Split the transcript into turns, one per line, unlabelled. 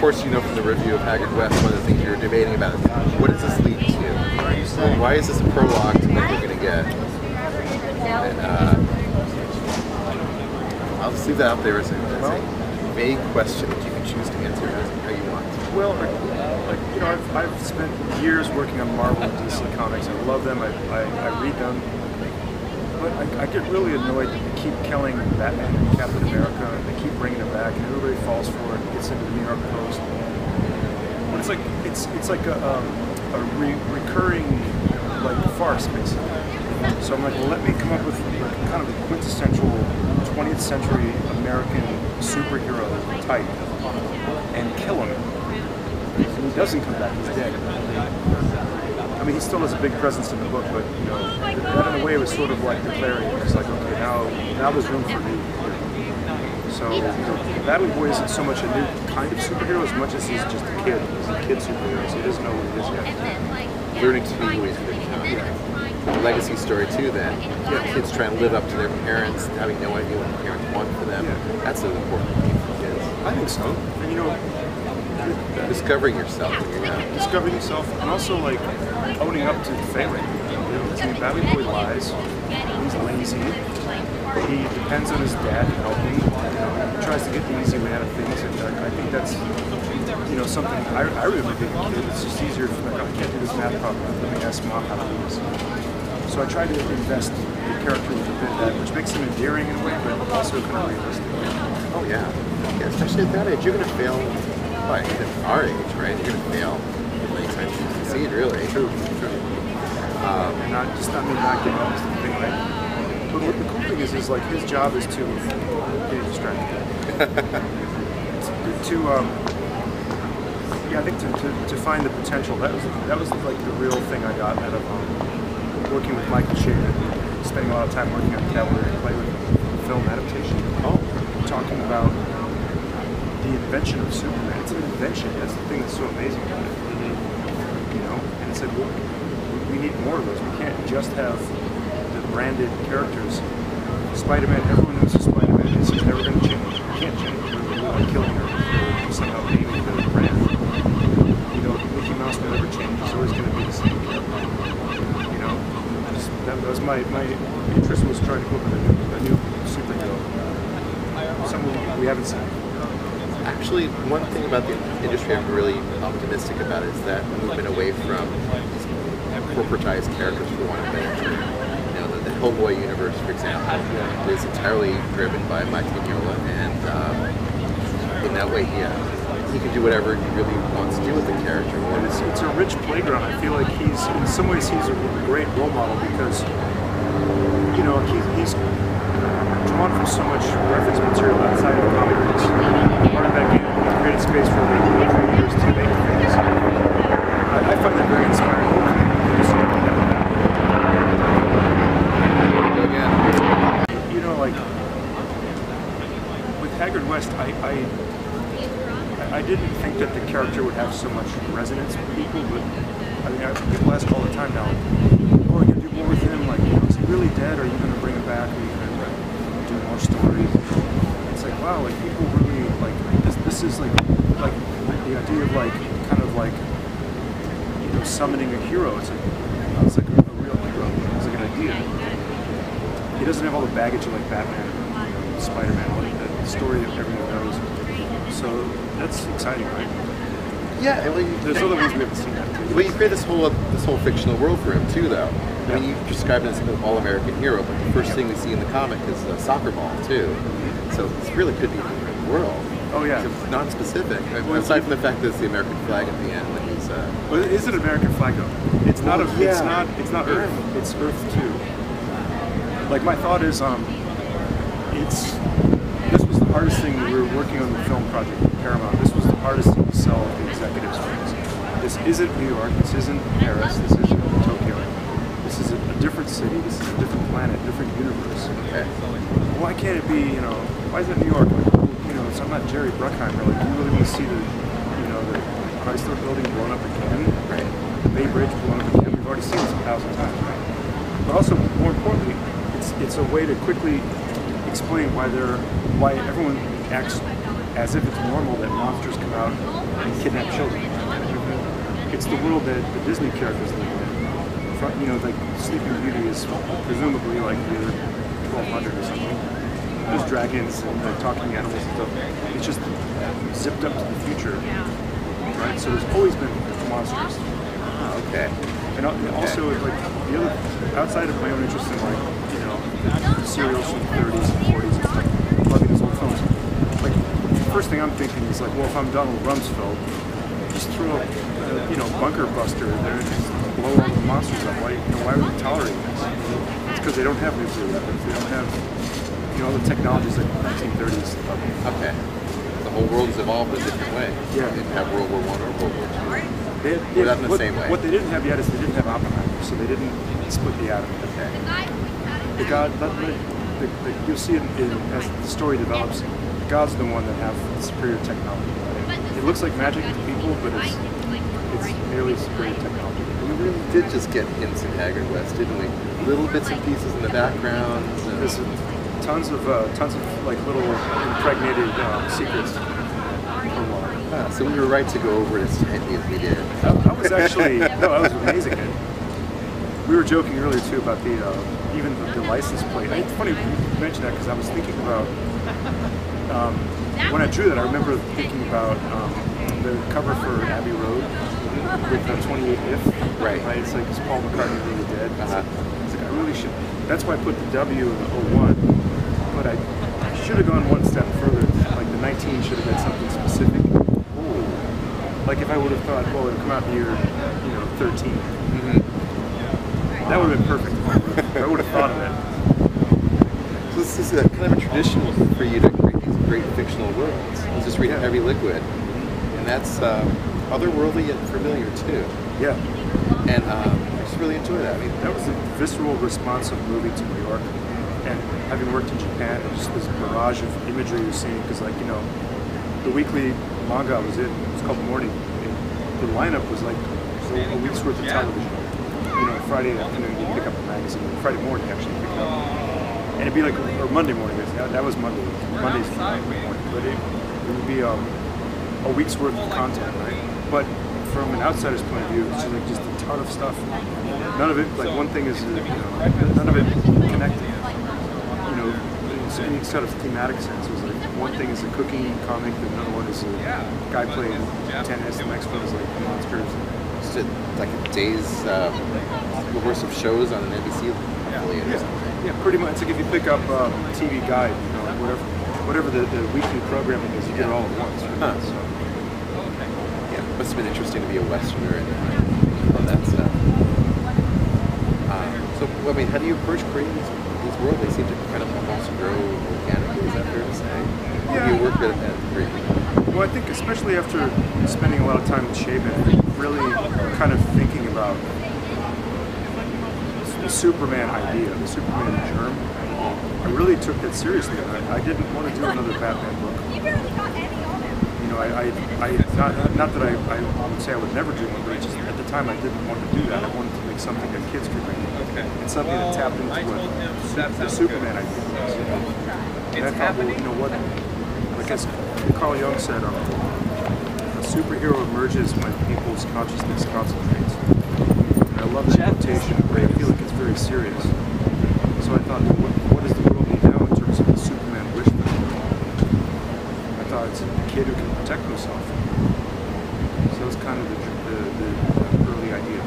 course, you know from the review of Haggard West, one of the things you were debating about is what does this lead to? Why is this a prologue to what we're going to get? And I'll just leave that out there as a vague question that you can choose to answer how you want.
Well, I've spent years working on Marvel and DC comics. I love them. I read them. But I get really annoyed that they keep killing Batman and Captain America, and they keep bringing it back, and everybody falls for it. It gets into the New York Post. But it's like a recurring farce, basically. So I'm like, well, let me come up with kind of a quintessential 20th century American superhero type and kill him. And he doesn't come back; he's dead. I mean, he still has a big presence in the book, but that in a way was sort of like declaring, it's like, okay, now there's room for me. So Battle Boy isn't so much a new kind of superhero as much as he's just a kid. He's a kid superhero, so he doesn't know what he is yet.
Learning to be who he's going to become. A legacy story too. Then kids trying to live up to their parents, having no idea what their parents want for them. That's an important thing for kids.
I think so. And
discovering yourself when you're young.
Discovering yourself, and also owning up to failing. Battle Boy lies. He's lazy. He depends on his dad to help him. He tries to get the easy way out of things, and I think that's something I really think it's just easier. I can't do this math problem. Let me ask mom how to do this. So I try to invest the character with a bit of that, which makes him endearing in a way, but also kind of realistic.
Oh yeah, especially at that age, you're going to fail. At our age, right? You're going to fail many times you succeed, really.
True. And not giving up is the thing, right? But what the cool thing is his job is to get distracted. I think to find the potential. That was like the real thing I got out of working with Michael Chabon, spending a lot of time working on Cavalier Play with film adaptation. Talking about the invention of Superman. It's an invention. That's the thing that's so amazing about it. And it said, well, we need more of those. We can't just have the branded characters. Spider-Man, everyone knows who Spider-Man is. He's never going to change. He can't change. We're killing her for somehow aiming for the brand. Mickey Mouse will never change. He's always going to be the same character. That was my interest was trying to come up with a new superhero. Someone we haven't seen.
Actually, one thing about the industry I'm really optimistic about is that movement away from these corporatized characters, for one of them. The Hellboy universe, for example, is entirely driven by Mike Mignola, and in that way, he can do whatever he really wants to do with the character.
And it's a rich playground. I feel like in some ways, he's a great role model because, he's drawn from so much reference material outside of comic books. Part of that game, he created space for creators to make things. I find that very inspiring. With Haggard West, I didn't think that the character would have so much resonance with people, but people ask all the time now, are you going to do more with him? Is he really dead? Are you going to bring him back? Are you going to do more stories? It's like, wow, people really, this is the idea of summoning a hero. It's like a real hero. It's like an idea. He doesn't have all the baggage like Batman, Spider-Man, the story that everyone knows. So that's exciting, right?
Yeah,
there's other ways we haven't seen that too.
Well, you create this whole fictional world for him too, though. I mean, you describe it as an all-American hero, but the first thing we see in the comic is a soccer ball too. So this really could be a different world.
Oh yeah.
It's non-specific. Aside from the fact that it's the American flag at the end when he's.
Well, it is an American flag though. It's not It's not Earth. It's Earth too. My thought is, this was the hardest thing when we were working on the film project with Paramount. This was the hardest thing to sell the executives for us. This isn't New York. This isn't Paris. This isn't Tokyo. This is a different city. This is a different planet, different universe.
Okay.
Why can't it be? Why is it New York? I'm not Jerry Bruckheimer. Do you really want to see the Chrysler Building blown up again?
Right.
The Bay Bridge blown up again. We've already seen this 1,000 times, right? But also, more importantly, it's a way to quickly explain why everyone acts as if it's normal that monsters come out and kidnap children. It's the world that the Disney characters live in. You know, like Sleeping Beauty is presumably like the 1200 or something. There's dragons and like talking animals and stuff. It's just zipped up to the future, right? So there's always been monsters.
Oh, okay.
And also, like the other, outside of my own interest in like, you know, serials from the 30s and 40s and stuff, loving these old films. Like, the first thing I'm thinking is like, well, if I'm Donald Rumsfeld, just throw a, you know, bunker buster in there and just blow all the monsters up. Why, you know, why would we tolerate this? It's because they don't have nuclear weapons. They don't have, you know, all the technologies like the 1930s.
Okay. The whole world has evolved a different way.
Yeah.
They didn't have World War I or World War II.
They
not in the same way.
What they didn't have yet is they didn't have Oppenheimer, so they didn't split the atom.
Okay.
The God, you'll see it as the story develops. God's the one that have superior technology. It looks like magic to people, but it's merely superior technology.
We really did just get hints in Haggard West, didn't we? Little bits and pieces in the background.
There's tons of like little impregnated secrets.
So we were right to go over it as tightly as we did.
I was actually that was amazing. And we were joking earlier too about the even the license plate. It's funny you mentioned that because I was thinking about when I drew that. I remember thinking about the cover for Abbey Road with the 28 if.
Right.
It's like, is Paul McCartney really dead? It's like I really should. That's why I put the W in the 01. But I should have gone one step further. Like the 19 should have been something specific. Like if I would have thought, well, it would come out in the year, you know, 13. That would have been perfect. I would have thought of that.
So this is a kind of a tradition for you to create these great fictional worlds. You just read Heavy Liquid, and that's otherworldly yet familiar too.
Yeah.
And I just really enjoy that. I mean,
that was a visceral response of moving to New York, and having worked in Japan, and just this barrage of imagery you're seeing, because like, you know, the weekly manga I was in, it was called Morning, and the lineup was like a week's worth of television. You know, Friday afternoon you pick up a magazine, Friday morning actually pick it up, and it'd be like, or Monday morning, that was Monday's morning, but it would be a week's worth of content, right? But from an outsider's point of view, it's just like just a ton of stuff. None of it, like one thing is, you know, none of it connected. You know, in any sort of thematic sense, it was like one thing is a cooking comic, and another one is a guy playing tennis, the next one is like monsters.
It's just like a day's worth of shows on an NBC affiliate or something.
Yeah, pretty much. It's like if you pick up TV Guide, you know, like whatever the weekly programming is, you get it all at once. Right? So.
Yeah, it must have been interesting to be a Westerner and all that stuff. So, I mean, how do you approach creating these worlds? They seem to kind of almost grow organically. Is that fair to say?
Yeah.
You work at that creating.
Well, I think especially after spending a lot of time with Shaban, really kind of thinking about the Superman idea, the Superman germ. I really took that seriously. I didn't want to do another Batman book. You know, not that I would say I would never do one, but just at the time I didn't want to do that. I wanted to make something that kids could read, and something that tapped into what the Superman idea was. You know? And I thought, well, you know what? Like as Carl Jung said, a superhero emerges when people's consciousness concentrates. And I love that quotation. I feel like it's very serious. So I thought, what does the world need now in terms of the Superman wish for the world? I thought it's a kid who can protect himself. So that's kind of the early idea.